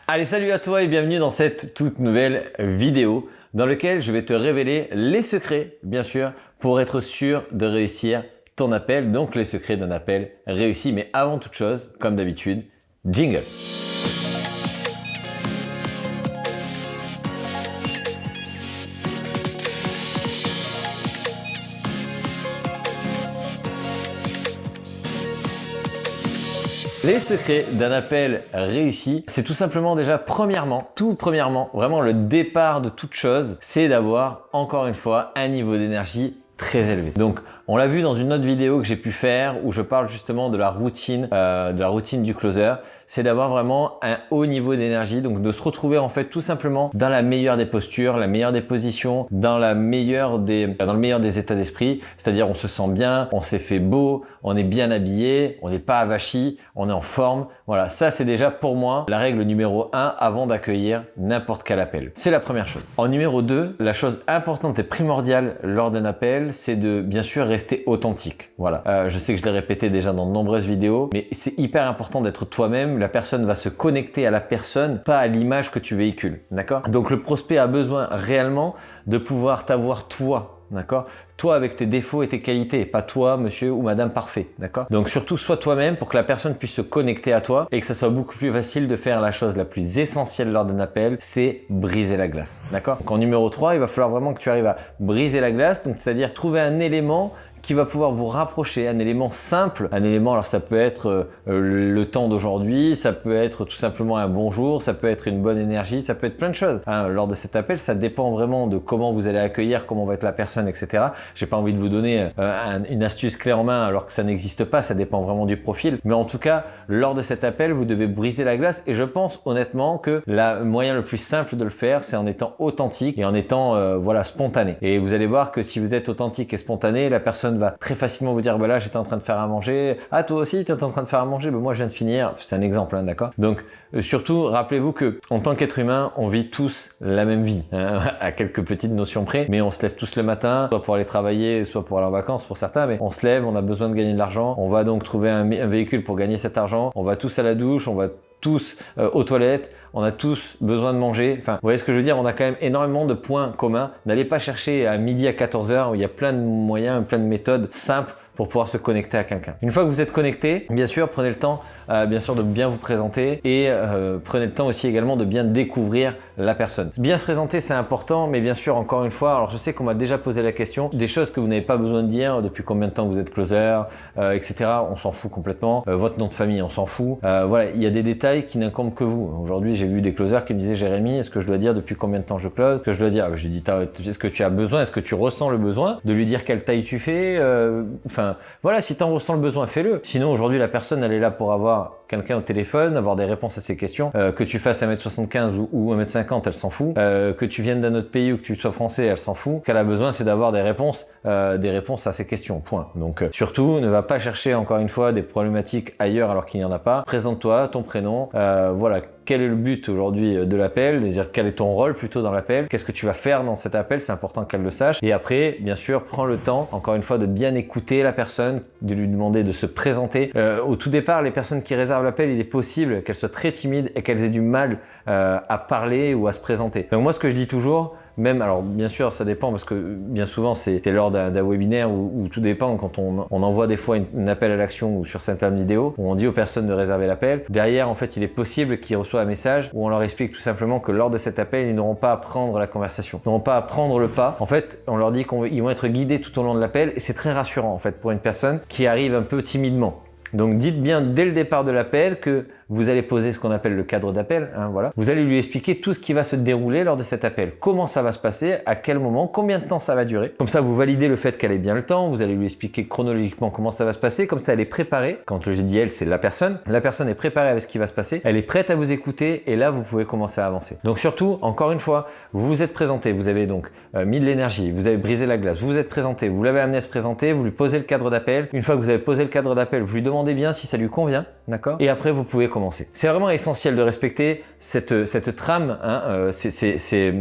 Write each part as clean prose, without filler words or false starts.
Allez, salut à toi et bienvenue dans cette toute nouvelle vidéo dans laquelle je vais te révéler les secrets, bien sûr, pour être sûr de réussir ton appel, donc les secrets d'un appel réussi. Mais avant toute chose, comme d'habitude, jingle. Les secrets d'un appel réussi, c'est tout simplement déjà tout premièrement, vraiment le départ de toute chose, c'est d'avoir encore une fois un niveau d'énergie très élevé. Donc on l'a vu dans une autre vidéo que j'ai pu faire où je parle justement de la routine du closer, c'est d'avoir vraiment un haut niveau d'énergie, donc de se retrouver en fait tout simplement dans la meilleure des postures, la meilleure des positions, dans le meilleur des états d'esprit, c'est-à-dire on se sent bien, on s'est fait beau, on est bien habillé, on n'est pas avachi, on est en forme. Voilà, ça c'est déjà pour moi la règle numéro 1 avant d'accueillir n'importe quel appel. C'est la première chose. En numéro 2, la chose importante et primordiale lors d'un appel, c'est de bien sûr rester authentique. Voilà, je sais que je l'ai répété déjà dans de nombreuses vidéos, mais c'est hyper important d'être toi-même. La personne va se connecter à la personne, pas à l'image que tu véhicules. D'accord? Donc le prospect a besoin réellement de pouvoir t'avoir toi. D'accord? Toi avec tes défauts et tes qualités, pas toi monsieur ou madame parfait. D'accord? Donc surtout sois toi-même pour que la personne puisse se connecter à toi et que ça soit beaucoup plus facile de faire la chose la plus essentielle lors d'un appel, c'est briser la glace. D'accord? Donc en numéro 3, il va falloir vraiment que tu arrives à briser la glace, donc c'est-à-dire trouver un élément qui va pouvoir vous rapprocher, un élément simple, un élément, alors ça peut être le temps d'aujourd'hui, ça peut être tout simplement un bonjour, ça peut être une bonne énergie, ça peut être plein de choses. Lors de cet appel, ça dépend vraiment de comment vous allez accueillir, comment va être la personne, etc. J'ai pas envie de vous donner une astuce clé en main alors que ça n'existe pas, ça dépend vraiment du profil. Mais en tout cas, lors de cet appel, vous devez briser la glace et je pense honnêtement que le moyen le plus simple de le faire, c'est en étant authentique et en étant voilà, spontané. Et vous allez voir que si vous êtes authentique et spontané, la personne va très facilement vous dire bah là j'étais en train de faire à manger, ah toi aussi t'es en train de faire à manger, bah moi je viens de finir, c'est un exemple hein, d'accord. Donc surtout rappelez-vous que en tant qu'être humain on vit tous la même vie hein, à quelques petites notions près, mais on se lève tous le matin soit pour aller travailler soit pour aller en vacances pour certains, mais on se lève, on a besoin de gagner de l'argent, on va donc trouver un véhicule pour gagner cet argent, on va tous à la douche, on va tous aux toilettes, on a tous besoin de manger. Enfin, vous voyez ce que je veux dire, on a quand même énormément de points communs. N'allez pas chercher à midi à 14h où il y a plein de moyens, plein de méthodes simples pour pouvoir se connecter à quelqu'un. Une fois que vous êtes connecté, bien sûr, prenez le temps bien sûr de bien vous présenter et prenez le temps aussi également de bien découvrir la personne. Bien se présenter, c'est important, mais bien sûr, encore une fois, alors je sais qu'on m'a déjà posé la question, des choses que vous n'avez pas besoin de dire, depuis combien de temps vous êtes closer, etc. On s'en fout complètement. Votre nom de famille, on s'en fout. Voilà, il y a des détails qui n'incombent que vous. Aujourd'hui, j'ai vu des closers qui me disaient Jérémy, est-ce que je dois dire depuis combien de temps je close? Que je dois dire, je dis, est-ce que tu as besoin, est-ce que tu ressens le besoin de lui dire quelle taille tu fais? Enfin, voilà, si tu en ressens le besoin, fais-le. Sinon, aujourd'hui, la personne, elle est là pour avoir quelqu'un au téléphone, avoir des réponses à ses questions, que tu fasses 1m75 ou 1m50, elle s'en fout, que tu viennes d'un autre pays ou que tu sois français, elle s'en fout. Ce qu'elle a besoin, c'est d'avoir des réponses à ses questions, point. Donc surtout, ne va pas chercher encore une fois des problématiques ailleurs alors qu'il n'y en a pas. Présente-toi, ton prénom, voilà. Quel est le but aujourd'hui de l'appel, c'est-à-dire quel est ton rôle plutôt dans l'appel, qu'est-ce que tu vas faire dans cet appel, c'est important qu'elle le sache. Et après, bien sûr, prends le temps, encore une fois, de bien écouter la personne, de lui demander de se présenter. Au tout départ, les personnes qui réservent l'appel, il est possible qu'elles soient très timides et qu'elles aient du mal à parler ou à se présenter. Donc moi, ce que je dis toujours, même, alors bien sûr ça dépend parce que bien souvent c'est lors d'un webinaire où tout dépend quand on envoie des fois un appel à l'action ou sur certaines vidéos où on dit aux personnes de réserver l'appel. Derrière en fait il est possible qu'ils reçoivent un message où on leur explique tout simplement que lors de cet appel ils n'auront pas à prendre la conversation, ils n'auront pas à prendre le pas. En fait on leur dit qu'ils vont être guidés tout au long de l'appel et c'est très rassurant en fait pour une personne qui arrive un peu timidement. Donc dites bien dès le départ de l'appel que vous allez poser ce qu'on appelle le cadre d'appel, hein, voilà. Vous allez lui expliquer tout ce qui va se dérouler lors de cet appel. Comment ça va se passer, à quel moment, combien de temps ça va durer. Comme ça, vous validez le fait qu'elle ait bien le temps, vous allez lui expliquer chronologiquement comment ça va se passer. Comme ça, elle est préparée. Quand je dis elle, c'est la personne. La personne est préparée avec ce qui va se passer. Elle est prête à vous écouter et là, vous pouvez commencer à avancer. Donc surtout, encore une fois, vous vous êtes présenté, vous avez donc mis de l'énergie, vous avez brisé la glace, vous vous êtes présenté, vous l'avez amené à se présenter, vous lui posez le cadre d'appel. Une fois que vous avez posé le cadre d'appel, vous lui demandez bien si ça lui convient, d'accord? Et après, vous pouvez commencer. C'est vraiment essentiel de respecter cette trame, hein, c'est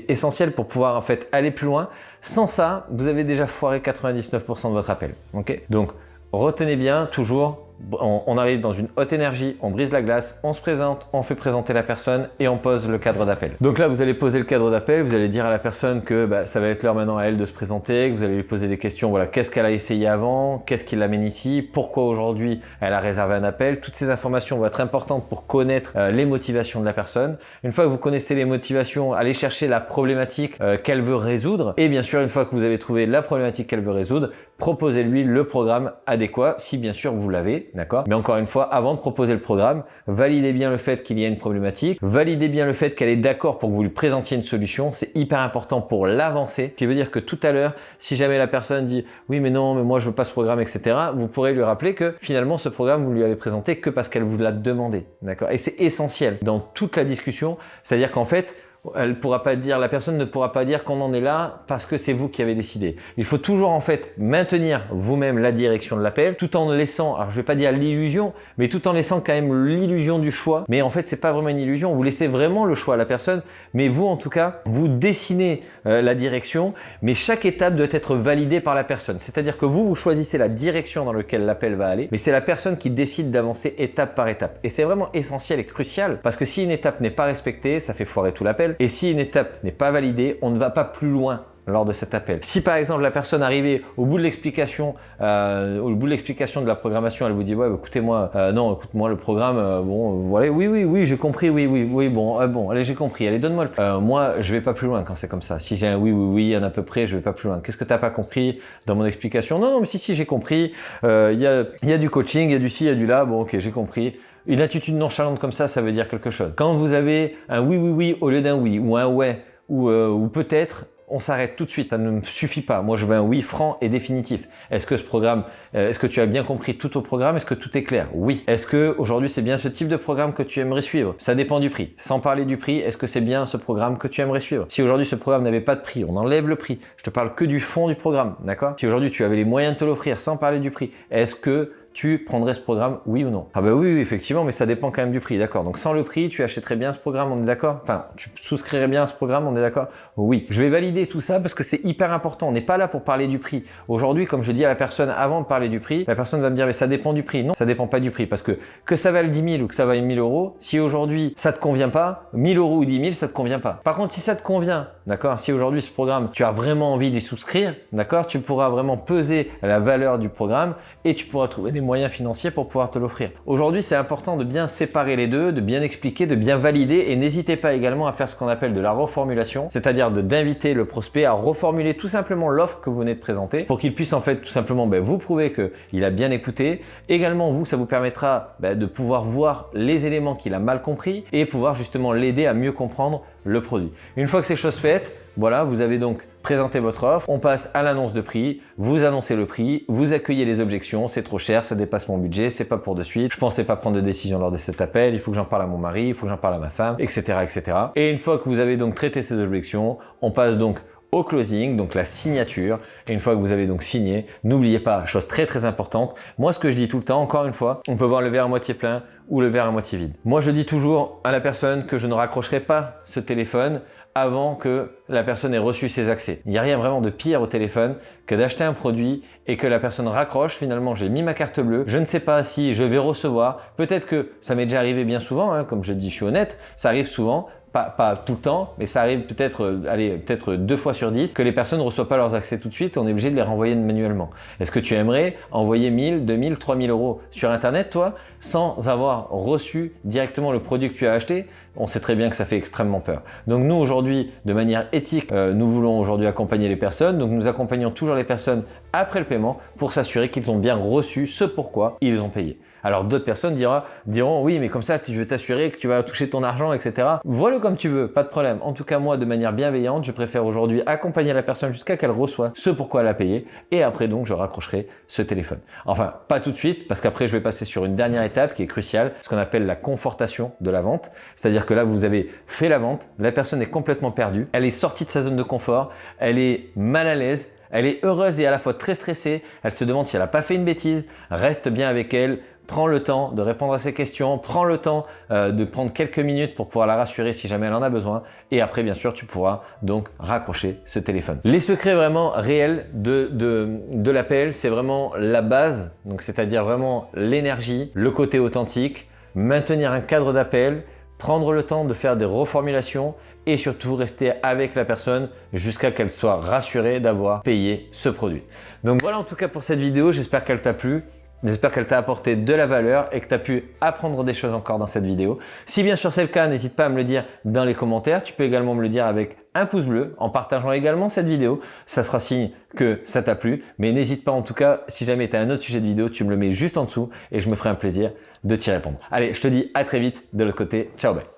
essentiel pour pouvoir en fait aller plus loin. Sans ça, vous avez déjà foiré 99% de votre appel. Ok? Donc retenez bien toujours on arrive dans une haute énergie, on brise la glace, on se présente, on fait présenter la personne et on pose le cadre d'appel. Donc là, vous allez poser le cadre d'appel, vous allez dire à la personne que ça va être l'heure maintenant à elle de se présenter, que vous allez lui poser des questions, voilà, qu'est-ce qu'elle a essayé avant, qu'est-ce qui l'amène ici, pourquoi aujourd'hui elle a réservé un appel. Toutes ces informations vont être importantes pour connaître les motivations de la personne. Une fois que vous connaissez les motivations, allez chercher la problématique qu'elle veut résoudre. Et bien sûr, une fois que vous avez trouvé la problématique qu'elle veut résoudre, proposez-lui le programme adéquat, si bien sûr vous l'avez, d'accord? Mais encore une fois, avant de proposer le programme, validez bien le fait qu'il y a une problématique, validez bien le fait qu'elle est d'accord pour que vous lui présentiez une solution, c'est hyper important pour l'avancer, ce qui veut dire que tout à l'heure, si jamais la personne dit « oui mais non, mais moi je veux pas ce programme, etc. », vous pourrez lui rappeler que finalement ce programme, vous lui avez présenté que parce qu'elle vous l'a demandé, d'accord? Et c'est essentiel dans toute la discussion, c'est-à-dire qu'en fait, la personne ne pourra pas dire qu'on en est là parce que c'est vous qui avez décidé. Il faut toujours en fait maintenir vous-même la direction de l'appel tout en laissant, alors je vais pas dire l'illusion, mais tout en laissant quand même l'illusion du choix. Mais en fait, c'est pas vraiment une illusion. Vous laissez vraiment le choix à la personne, mais vous en tout cas, vous dessinez la direction, mais chaque étape doit être validée par la personne. C'est-à-dire que vous choisissez la direction dans laquelle l'appel va aller, mais c'est la personne qui décide d'avancer étape par étape. Et c'est vraiment essentiel et crucial parce que si une étape n'est pas respectée, ça fait foirer tout l'appel. Et si une étape n'est pas validée, on ne va pas plus loin lors de cet appel. Si par exemple la personne arrivée au bout de l'explication, de la programmation, elle vous dit ouais, écoutez-moi, non, écoute-moi le programme, bon, voilà, oui, j'ai compris, oui, bon, allez, j'ai compris, allez, donne-moi le. Moi, je vais pas plus loin quand c'est comme ça. Si j'ai un oui, un à peu près, je vais pas plus loin. Qu'est-ce que t'as pas compris dans mon explication? Non, mais si, j'ai compris. Il y a du coaching, il y a du ci, il y a du là. Bon, ok, j'ai compris. Une attitude nonchalante comme ça veut dire quelque chose. Quand vous avez un oui au lieu d'un oui, ou un ouais, ou peut-être, on s'arrête tout de suite. Ça ne me suffit pas. Moi, je veux un oui franc et définitif. Est-ce que tu as bien compris tout au programme? Est-ce que tout est clair? Oui. Est-ce que aujourd'hui c'est bien ce type de programme que tu aimerais suivre? Ça dépend du prix. Sans parler du prix, est-ce que c'est bien ce programme que tu aimerais suivre? Si aujourd'hui ce programme n'avait pas de prix, on enlève le prix. Je te parle que du fond du programme, d'accord? Si aujourd'hui tu avais les moyens de te l'offrir sans parler du prix, est-ce que tu prendrais ce programme, oui ou non? Ah bah oui, effectivement, mais ça dépend quand même du prix, d'accord. Donc sans le prix, tu achèterais bien ce programme, on est d'accord? Enfin, tu souscrirais bien à ce programme, on est d'accord? Oui. Je vais valider tout ça parce que c'est hyper important. On n'est pas là pour parler du prix. Aujourd'hui, comme je dis à la personne avant de parler du prix, la personne va me dire mais ça dépend du prix. Non, ça dépend pas du prix parce que ça vaille 10 000 ou que ça vaille 1 000 euros, si aujourd'hui ça te convient pas, 1 000 euros ou 10 000, ça te convient pas. Par contre, si ça te convient, d'accord, si aujourd'hui ce programme, tu as vraiment envie d'y souscrire, d'accord, tu pourras vraiment peser la valeur du programme et tu pourras trouver des moyens financiers pour pouvoir te l'offrir. Aujourd'hui, c'est important de bien séparer les deux, de bien expliquer, de bien valider et n'hésitez pas également à faire ce qu'on appelle de la reformulation, c'est-à-dire d'inviter le prospect à reformuler tout simplement l'offre que vous venez de présenter pour qu'il puisse en fait tout simplement vous prouver qu'il a bien écouté. Également, vous, ça vous permettra de pouvoir voir les éléments qu'il a mal compris et pouvoir justement l'aider à mieux comprendre le produit. Une fois que ces choses faites, voilà, vous avez donc présenté votre offre, on passe à l'annonce de prix, vous annoncez le prix, vous accueillez les objections, c'est trop cher, ça dépasse mon budget, c'est pas pour de suite, je pensais pas prendre de décision lors de cet appel, il faut que j'en parle à mon mari, il faut que j'en parle à ma femme, etc., etc. Et une fois que vous avez donc traité ces objections, on passe donc au closing, donc la signature. Et une fois que vous avez donc signé, n'oubliez pas, chose très très importante, moi ce que je dis tout le temps, encore une fois, on peut voir le verre à moitié plein ou le verre à moitié vide. Moi je dis toujours à la personne que je ne raccrocherai pas ce téléphone avant que la personne ait reçu ses accès. Il n'y a rien vraiment de pire au téléphone que d'acheter un produit et que la personne raccroche. Finalement, j'ai mis ma carte bleue, je ne sais pas si je vais recevoir. Peut-être que ça m'est déjà arrivé bien souvent, comme je dis, je suis honnête, ça arrive souvent. Pas tout le temps, mais ça arrive peut-être 2 fois sur 10 que les personnes ne reçoivent pas leurs accès tout de suite et on est obligé de les renvoyer manuellement. Est-ce que tu aimerais envoyer 1000, 2000, 3000 euros sur Internet, toi, sans avoir reçu directement le produit que tu as acheté? On sait très bien que ça fait extrêmement peur. Donc nous, aujourd'hui, de manière éthique, nous voulons aujourd'hui accompagner les personnes. Donc nous accompagnons toujours les personnes après le paiement pour s'assurer qu'ils ont bien reçu ce pourquoi ils ont payé. Alors d'autres personnes diront oui, mais comme ça, tu veux t'assurer que tu vas toucher ton argent, etc. Vois-le comme tu veux, pas de problème. En tout cas, moi, de manière bienveillante, je préfère aujourd'hui accompagner la personne jusqu'à qu'elle reçoive ce pourquoi elle a payé. Et après, donc, je raccrocherai ce téléphone. Enfin, pas tout de suite, parce qu'après, je vais passer sur une dernière étape qui est cruciale, ce qu'on appelle la confortation de la vente. C'est-à-dire que là, vous avez fait la vente, la personne est complètement perdue, elle est sortie de sa zone de confort, elle est mal à l'aise, elle est heureuse et à la fois très stressée. Elle se demande si elle n'a pas fait une bêtise. Reste bien avec elle. prends le temps de répondre à ses questions, prends le temps de prendre quelques minutes pour pouvoir la rassurer si jamais elle en a besoin et après bien sûr tu pourras donc raccrocher ce téléphone. Les secrets vraiment réels de l'appel, c'est vraiment la base, donc c'est-à-dire vraiment l'énergie, le côté authentique, maintenir un cadre d'appel, prendre le temps de faire des reformulations et surtout rester avec la personne jusqu'à qu'elle soit rassurée d'avoir payé ce produit. Donc voilà en tout cas pour cette vidéo, j'espère qu'elle t'a plu. J'espère qu'elle t'a apporté de la valeur et que tu as pu apprendre des choses encore dans cette vidéo. Si bien sûr c'est le cas, n'hésite pas à me le dire dans les commentaires. Tu peux également me le dire avec un pouce bleu en partageant également cette vidéo. Ça sera signe que ça t'a plu. Mais n'hésite pas en tout cas, si jamais tu as un autre sujet de vidéo, tu me le mets juste en dessous et je me ferai un plaisir de t'y répondre. Allez, je te dis à très vite de l'autre côté. Ciao, bye.